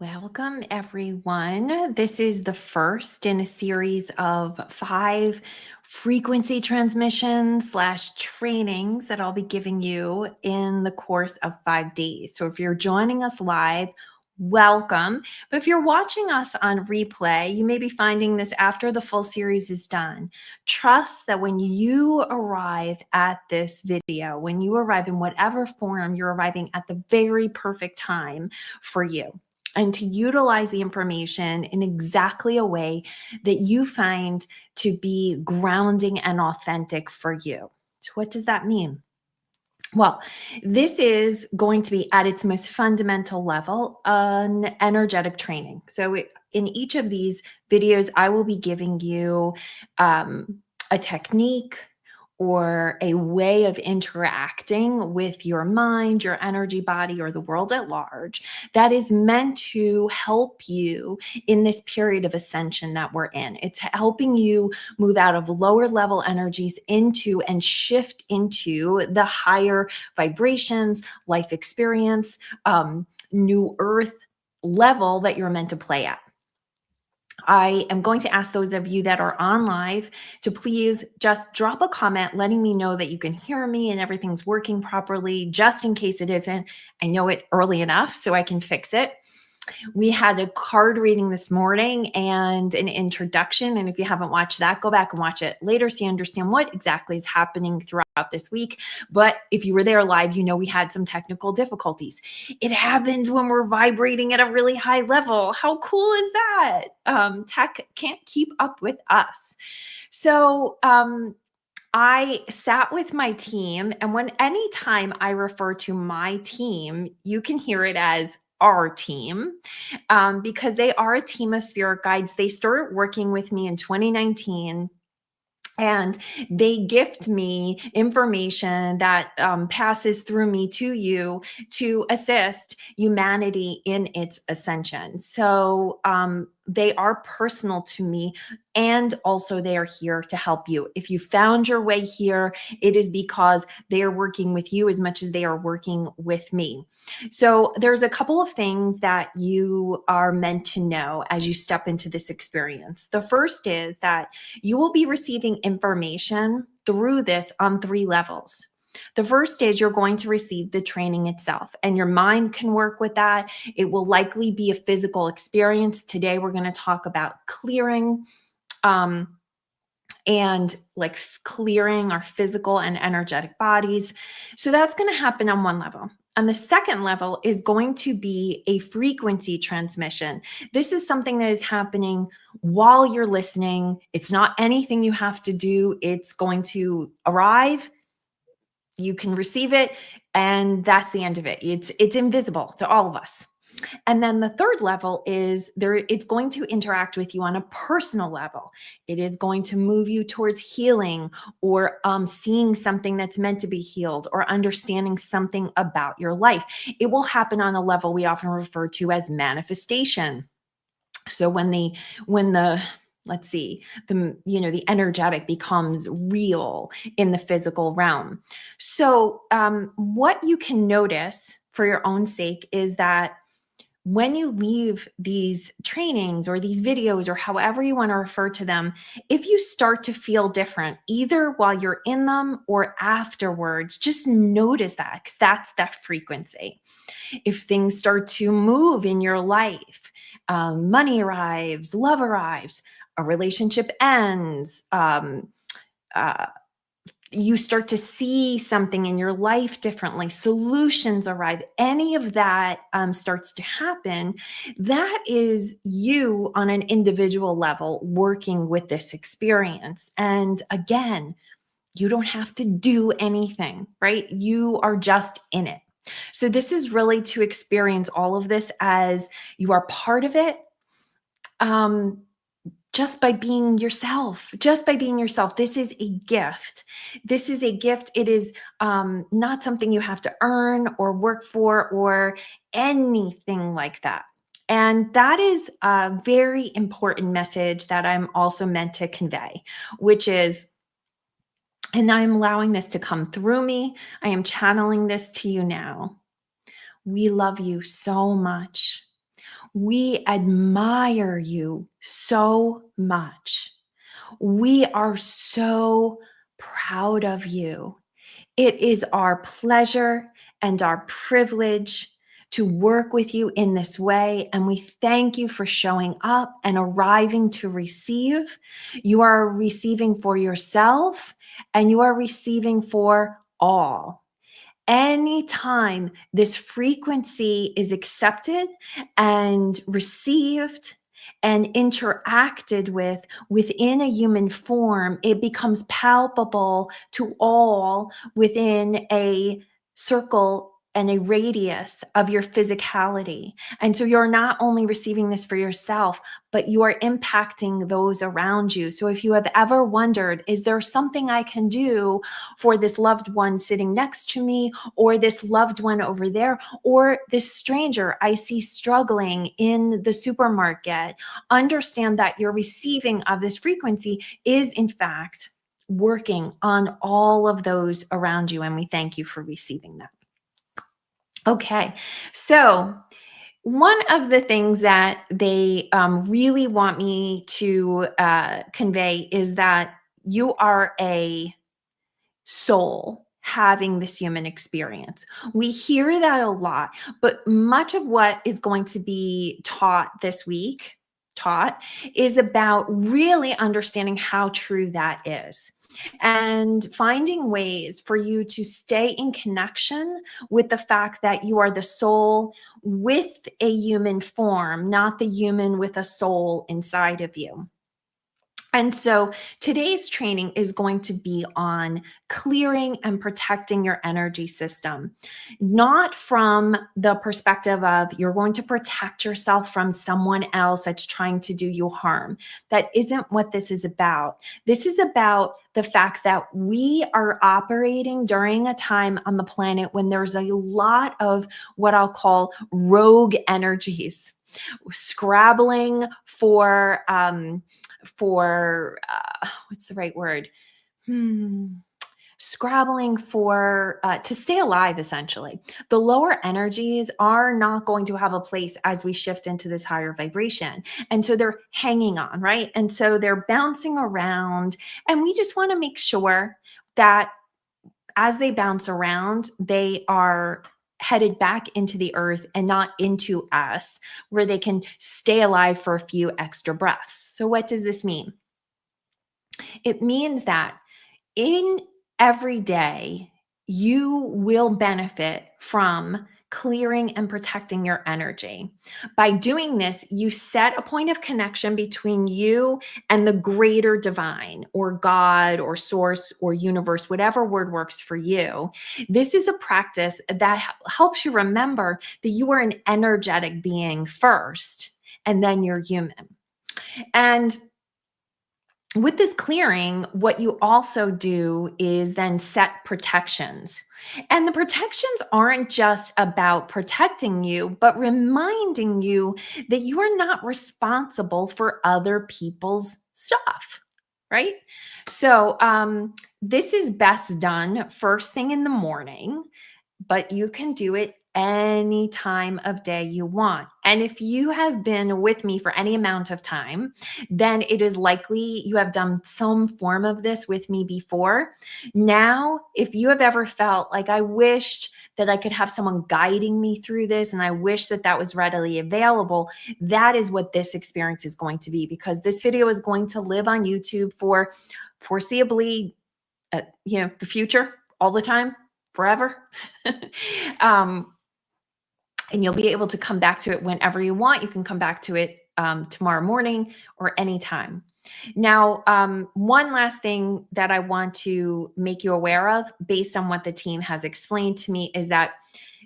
Welcome, everyone. This is the first in a series of 5 frequency transmissions slash trainings that I'll be giving you in the course of 5 days. So if you're joining us live, welcome. But if you're watching us on replay, you may be finding this after the full series is done. Trust that when you arrive at this video, when you arrive in whatever form, you're arriving at the very perfect time for you, and to utilize the information in exactly a way that you find to be grounding and authentic for you. So, what does that mean? Well, this is going to be at its most fundamental level an energetic training. So, in each of these videos, I will be giving you a technique or a way of interacting with your mind, your energy body, or the world at large that is meant to help you in this period of ascension that we're in. It's helping you move out of lower level energies into and shift into the higher vibrations, life experience, new earth level that you're meant to play at. I am going to ask those of you that are on live to please just drop a comment letting me know that you can hear me and everything's working properly, just in case it isn't. I know it early enough so I can fix it. We had a card reading this morning and an introduction. And if you haven't watched that, go back and watch it later so you understand what exactly is happening throughout this week. But if you were there live, you know we had some technical difficulties. It happens when we're vibrating at a really high level. How cool is that? Tech can't keep up with us. So, I sat with my team, and anytime I refer to my team, you can hear it as our team, because they are a team of spirit guides. They started working with me in 2019. And they gift me information that passes through me to you to assist humanity in its ascension. So they are personal to me, and also they are here to help you. If you found your way here, it is because they are working with you as much as they are working with me. So there's a couple of things that you are meant to know as you step into this experience. The first is that you will be receiving information through this on 3 levels. The first is you're going to receive the training itself, and your mind can work with that. It will likely be a physical experience. Today, we're going to talk about clearing, and like clearing our physical and energetic bodies. So that's going to happen on one level. On the second level is going to be a frequency transmission. This is something that is happening while you're listening. It's not anything you have to do. It's going to arrive. You can receive it, and that's the end of it. It's invisible to all of us. And then the third level is it's going to interact with you on a personal level. It is going to move you towards healing, or seeing something that's meant to be healed, or understanding something about your life. It will happen on a level we often refer to as manifestation. So when the let's see, the energetic becomes real in the physical realm. So what you can notice for your own sake is that when you leave these trainings or these videos, or however you want to refer to them, if you start to feel different, either while you're in them or afterwards, just notice that, because that's that frequency. If things start to move in your life, money arrives, love arrives, a relationship ends, you start to see something in your life differently, solutions arrive, any of that starts to happen, that is you on an individual level working with this experience. And again, you don't have to do anything, right? You are just in it. So this is really to experience all of this as you are part of it. Just by being yourself, This is a gift. This is a gift. It is not something you have to earn or work for or anything like that. And that is a very important message that I'm also meant to convey, which is, and I'm allowing this to come through me. I am channeling this to you now. We love you so much. We admire you so much. We are so proud of you. It is our pleasure and our privilege to work with you in this way. And we thank you for showing up and arriving to receive. You are receiving for yourself and you are receiving for all. Anytime this frequency is accepted and received and interacted with within a human form, it becomes palpable to all within a circle and a radius of your physicality. And so you're not only receiving this for yourself, but you are impacting those around you. So if you have ever wondered, is there something I can do for this loved one sitting next to me, or this loved one over there, or this stranger I see struggling in the supermarket, understand that your receiving of this frequency is in fact working on all of those around you. And we thank you for receiving that. Okay, so one of the things that they really want me to convey is that you are a soul having this human experience. We hear that a lot, but much of what is going to be taught this week, is about really understanding how true that is and finding ways for you to stay in connection with the fact that you are the soul with a human form, not the human with a soul inside of you. And so today's training is going to be on clearing and protecting your energy system, not from the perspective of you're going to protect yourself from someone else that's trying to do you harm. That isn't what this is about. This is about the fact that we are operating during a time on the planet when there's a lot of what I'll call rogue energies, scrabbling for what's the right word? Scrabbling for to stay alive, essentially. The lower energies are not going to have a place as we shift into this higher vibration. And so they're hanging on, right? And so they're bouncing around. And we just want to make sure that as they bounce around, they are headed back into the earth and not into us, where they can stay alive for a few extra breaths. So, what does this mean? It means that in every day, you will benefit from clearing and protecting your energy. By doing this, you set a point of connection between you and the greater divine, or God, or source, or universe, whatever word works for you. This is a practice that helps you remember that you are an energetic being first, and then you're human. And with this clearing, what you also do is then set protections. And the protections aren't just about protecting you, but reminding you that you are not responsible for other people's stuff, right? So, this is best done first thing in the morning, but you can do it any time of day you want. And if you have been with me for any amount of time, then it is likely you have done some form of this with me before. Now, if you have ever felt like, I wished that I could have someone guiding me through this, and I wish that that was readily available, that is what this experience is going to be, because this video is going to live on YouTube for foreseeably, the future, all the time, forever. And you'll be able to come back to it whenever you want. You can come back to it tomorrow morning or anytime. Now, one last thing that I want to make you aware of, based on what the team has explained to me, is that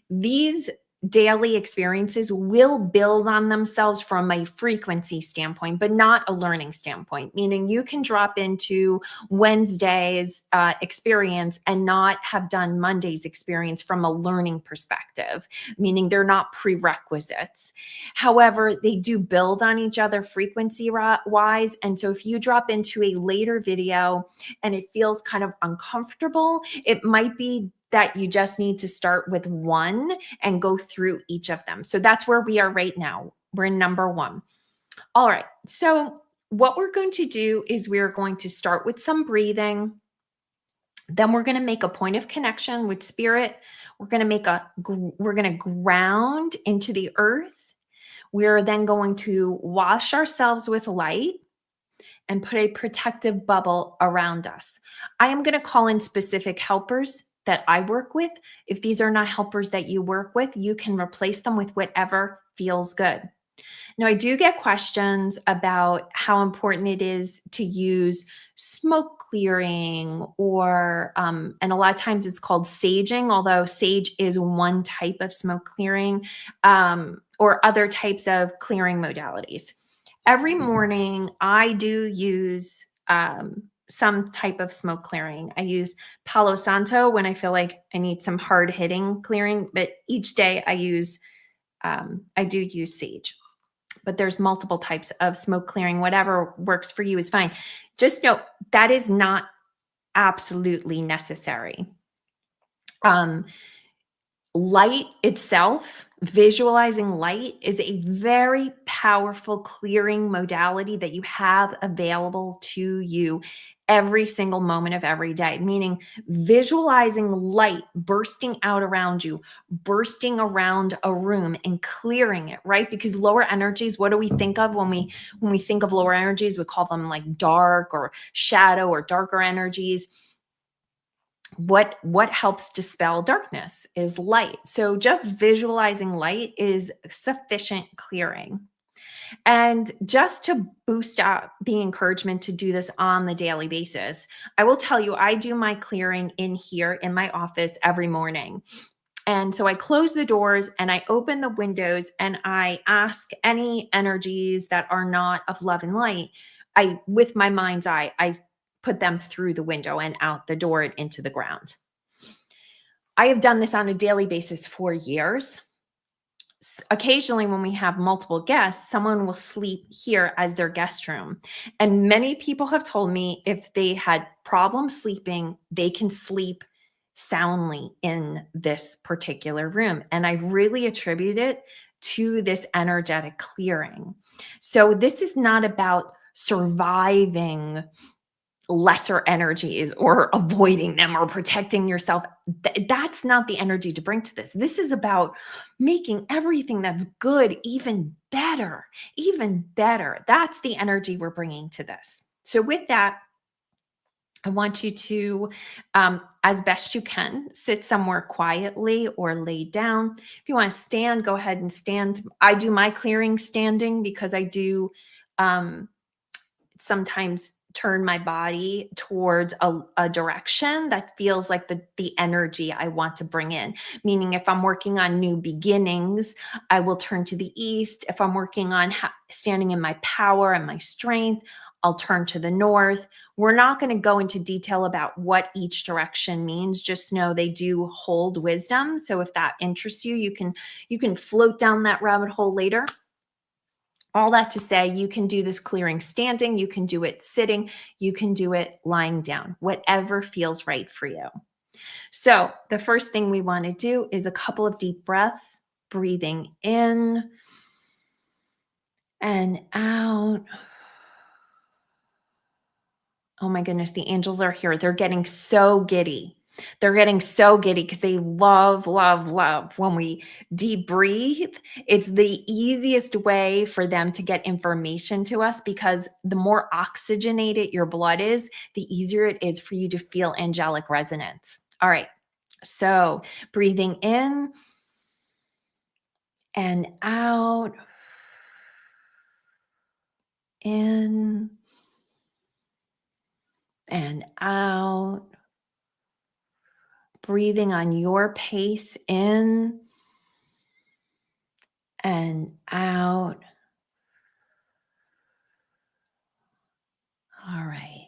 these daily experiences will build on themselves from a frequency standpoint, but not a learning standpoint, meaning you can drop into Wednesday's experience and not have done Monday's experience from a learning perspective, meaning they're not prerequisites. However, they do build on each other frequency wise. And so if you drop into a later video and it feels kind of uncomfortable, it might be that you just need to start with one and go through each of them. So that's where we are right now. We're in number one. All right. So, what we're going to do is we're going to start with some breathing. Then we're going to make a point of connection with spirit. We're going to ground into the earth. We're then going to wash ourselves with light and put a protective bubble around us. I am going to call in specific helpers that I work with. If these are not helpers that you work with, you can replace them with whatever feels good. Now, I do get questions about how important it is to use smoke clearing and a lot of times it's called saging, although sage is one type of smoke clearing, or other types of clearing modalities. Every morning, I do use some type of smoke clearing. I use Palo Santo when I feel like I need some hard hitting clearing, but each day I do use sage. But there's multiple types of smoke clearing. Whatever works for you is fine. Just know that is not absolutely necessary. Light itself, visualizing light, is a very powerful clearing modality that you have available to you every single moment of every day, meaning visualizing light bursting out around you, bursting around a room and clearing it, right? Because lower energies, what do we think of when we think of lower energies? We call them like dark or shadow or darker energies. What helps dispel darkness is light. So just visualizing light is sufficient clearing. And just to boost up the encouragement to do this on the daily basis, I will tell you, I do my clearing in here in my office every morning. And so I close the doors and I open the windows and I ask any energies that are not of love and light. With my mind's eye, I put them through the window and out the door and into the ground. I have done this on a daily basis for years. Occasionally, when we have multiple guests, someone will sleep here as their guest room. And many people have told me if they had problems sleeping, they can sleep soundly in this particular room. And I really attribute it to this energetic clearing. So, this is not about surviving lesser energies or avoiding them or protecting yourself. That's not the energy to bring to this. This is about making everything that's good even better, even better. That's the energy we're bringing to this. So with that, I want you to, as best you can, sit somewhere quietly or lay down. If you want to stand, go ahead and stand. I do my clearing standing because I do sometimes turn my body towards a direction that feels like the energy I want to bring in. Meaning, if I'm working on new beginnings, I will turn to the east. If I'm working on standing in my power and my strength, I'll turn to the north. We're not going to go into detail about what each direction means. Just know they do hold wisdom. So if that interests you, you can float down that rabbit hole later. All that to say, you can do this clearing standing, you can do it sitting, you can do it lying down, whatever feels right for you. So the first thing we want to do is a couple of deep breaths, breathing in and out. Oh my goodness, the angels are here. They're getting so giddy. They're getting so giddy because they love, love, love when we deep breathe. It's the easiest way for them to get information to us because the more oxygenated your blood is, the easier it is for you to feel angelic resonance. All right. So breathing in and out, in and out. Breathing on your pace in and out. All right.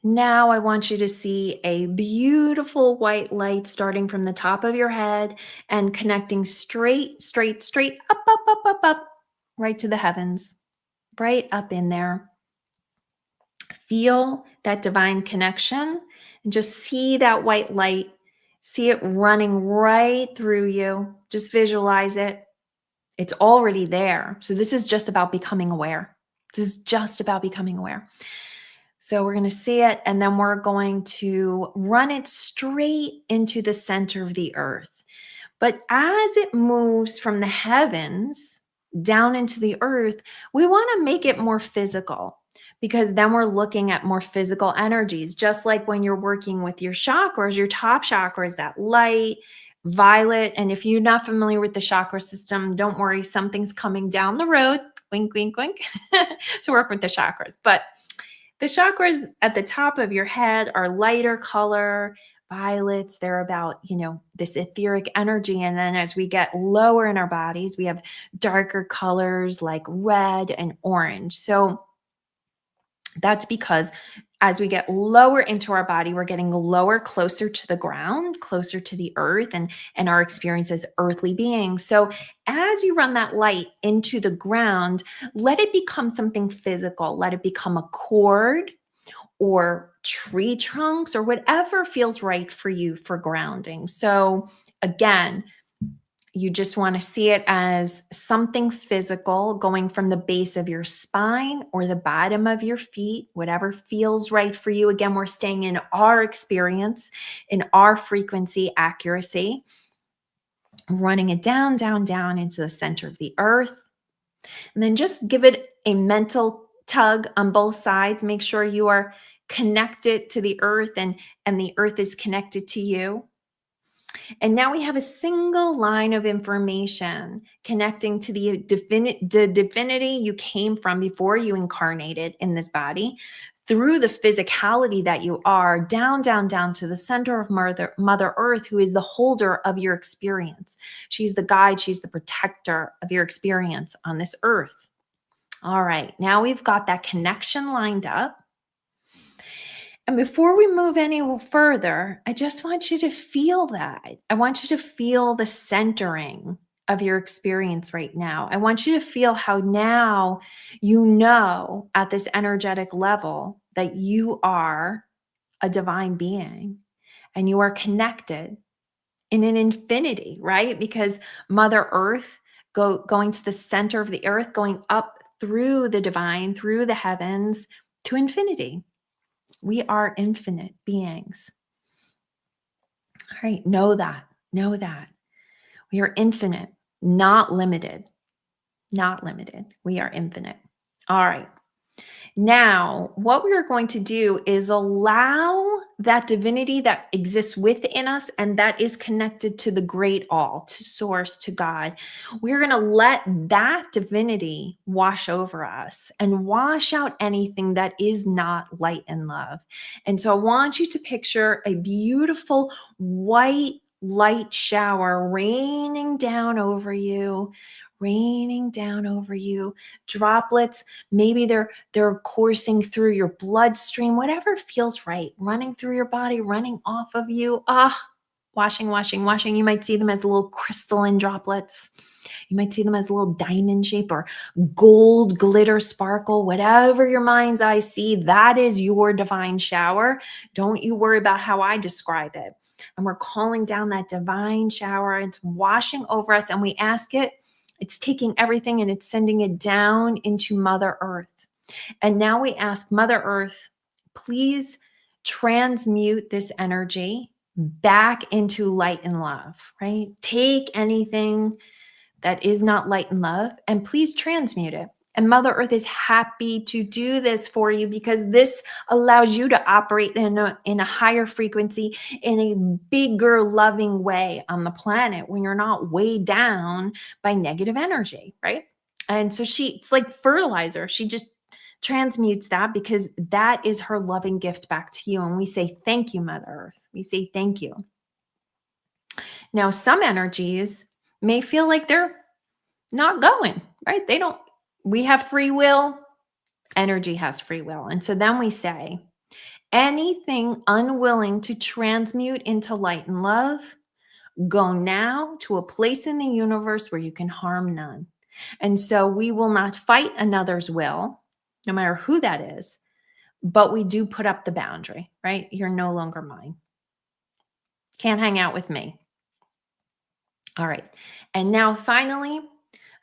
Now I want you to see a beautiful white light starting from the top of your head and connecting straight, straight, straight up, up, up, up, up, right to the heavens, right up in there. Feel that divine connection and just see that white light See it running right through you. Just visualize it. It's already there. So this is just about becoming aware. This is just about becoming aware. So we're going to see it, and then we're going to run it straight into the center of the earth. But as it moves from the heavens down into the earth, we want to make it more physical, because then we're looking at more physical energies. Just like when you're working with your chakras, your top chakra is that light, violet. And if you're not familiar with the chakra system, don't worry, something's coming down the road, wink, wink, wink, to work with the chakras. But the chakras at the top of your head are lighter color, violets. They're about, this etheric energy. And then as we get lower in our bodies, we have darker colors like red and orange. So that's because as we get lower into our body, we're getting lower, closer to the ground, closer to the earth and our experience as earthly beings. So as you run that light into the ground, let it become something physical. Let it become a cord or tree trunks or whatever feels right for you for grounding. So again, you just want to see it as something physical going from the base of your spine or the bottom of your feet, whatever feels right for you. Again, we're staying in our experience, in our frequency accuracy, running it down, down, down into the center of the earth. And then just give it a mental tug on both sides. Make sure you are connected to the earth and the earth is connected to you. And now we have a single line of information connecting to the divinity you came from before you incarnated in this body, through the physicality that you are, down, down, down to the center of Mother Earth, who is the holder of your experience. She's the guide, she's the protector of your experience on this earth. All right, now we've got that connection lined up. And before we move any further, I just want you to feel that. I want you to feel the centering of your experience right now. I want you to feel how now you know at this energetic level that you are a divine being and you are connected in an infinity, right? Because Mother Earth, going to the center of the earth, going up through the divine, through the heavens to infinity. We are infinite beings. All right, know that. Know that. We are infinite, not limited. Not limited. We are infinite. All right. Now, what we are going to do is allow that divinity that exists within us and that is connected to the great all, to source, to God. We're going to let that divinity wash over us and wash out anything that is not light and love. And so I want you to picture a beautiful white light shower raining down over you, droplets. Maybe they're coursing through your bloodstream, whatever feels right, running through your body, running off of you. Washing. You might see them as little crystalline droplets. You might see them as a little diamond shape or gold glitter sparkle, whatever your mind's eye see, that is your divine shower. Don't you worry about how I describe it. And we're calling down that divine shower. It's washing over us, and we ask it. It's taking everything and it's sending it down into Mother Earth. And now we ask Mother Earth, please transmute this energy back into light and love, right? Take anything that is not light and love and please transmute it. And Mother Earth is happy to do this for you because this allows you to operate in a higher frequency, in a bigger loving way on the planet when you're not weighed down by negative energy, right? And so it's like fertilizer. She just transmutes that because that is her loving gift back to you. And we say, thank you, Mother Earth. We say, thank you. Now, some energies may feel like they're not going, right? We have free will, energy has free will. And so then we say, anything unwilling to transmute into light and love, go now to a place in the universe where you can harm none. And so we will not fight another's will, no matter who that is, but we do put up the boundary, right? You're no longer mine. Can't hang out with me. All right. And now finally,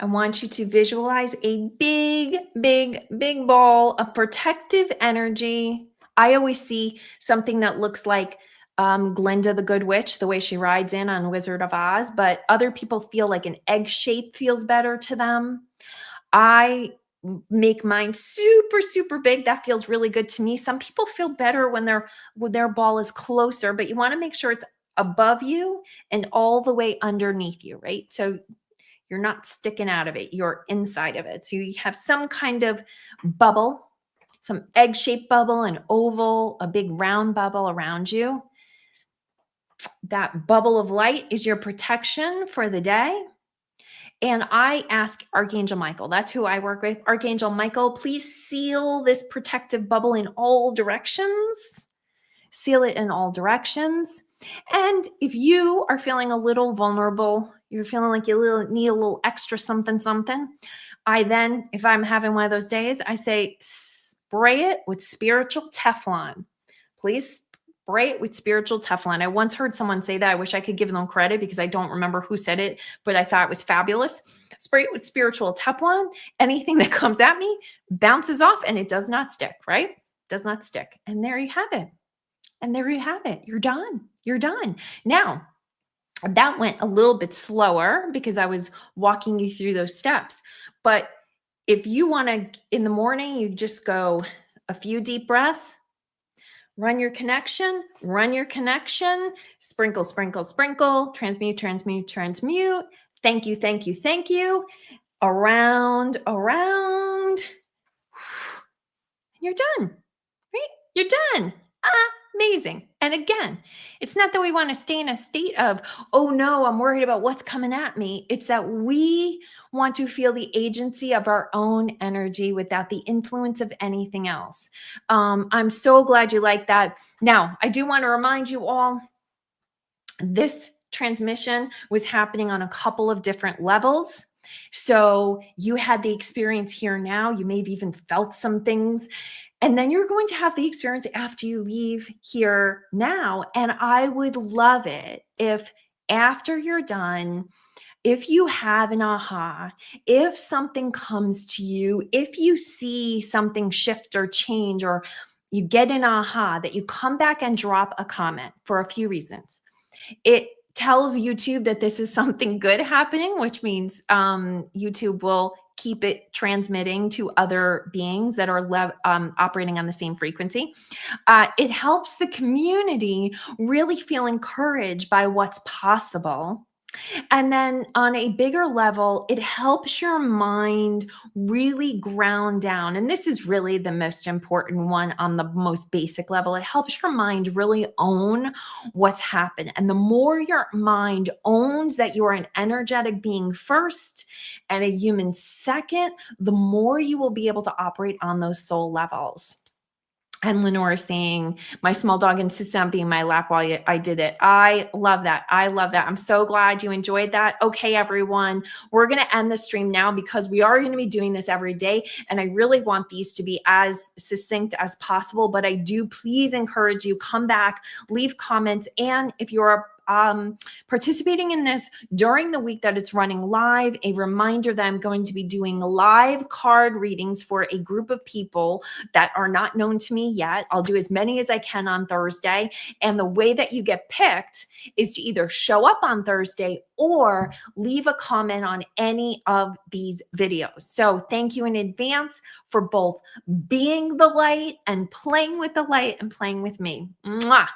I want you to visualize a big, big, big ball of protective energy. I always see something that looks like Glinda the Good Witch, the way she rides in on Wizard of Oz, but other people feel like an egg shape feels better to them. I make mine super, super big. That feels really good to me. Some people feel better when their ball is closer, but you want to make sure it's above you and all the way underneath you, right? So you're not sticking out of it, you're inside of it. So you have some kind of bubble, some egg-shaped bubble, an oval, a big round bubble around you. That bubble of light is your protection for the day. And I ask Archangel Michael, that's who I work with. Archangel Michael, please seal this protective bubble in all directions. Seal it in all directions. And if you are feeling a little vulnerable, you're feeling like you need a little extra something, something, I then, if I'm having one of those days, I say, spray it with spiritual Teflon. Please spray it with spiritual Teflon. I once heard someone say that. I wish I could give them credit because I don't remember who said it, but I thought it was fabulous. Spray it with spiritual Teflon. Anything that comes at me bounces off and it does not stick, right? Does not stick. And there you have it. And there you have it. You're done. You're done. Now, that went a little bit slower because I was walking you through those steps. But if you want to, in the morning, you just go a few deep breaths, run your connection, sprinkle, sprinkle, sprinkle, transmute, transmute, transmute. Thank you, thank you, thank you. Around, around. You're done, right? You're done. Amazing. And again, it's not that we want to stay in a state of, oh no, I'm worried about what's coming at me. It's that we want to feel the agency of our own energy without the influence of anything else. I'm so glad you like that. Now, I do want to remind you all, this transmission was happening on a couple of different levels. So you had the experience here now. You may have even felt some things. And then you're going to have the experience after you leave here now. And I would love it if after you're done, if you have an aha, if something comes to you, if you see something shift or change, or you get an aha, that you come back and drop a comment for a few reasons. It tells YouTube that this is something good happening, which means YouTube will keep it transmitting to other beings that are operating on the same frequency. It helps the community really feel encouraged by what's possible. And then on a bigger level, it helps your mind really ground down. And this is really the most important one on the most basic level. It helps your mind really own what's happened. And the more your mind owns that you're an energetic being first and a human second, the more you will be able to operate on those soul levels. And Lenore saying, my small dog insisted on being in my lap while I did it. I love that. I love that. I'm so glad you enjoyed that. Okay, everyone, we're going to end the stream now because we are going to be doing this every day. And I really want these to be as succinct as possible. But I do please encourage you, come back, leave comments. And if you're participating in this during the week that it's running live, a reminder that I'm going to be doing live card readings for a group of people that are not known to me yet. I'll do as many as I can on Thursday. And the way that you get picked is to either show up on Thursday or leave a comment on any of these videos. So thank you in advance for both being the light and playing with the light and playing with me. Mwah.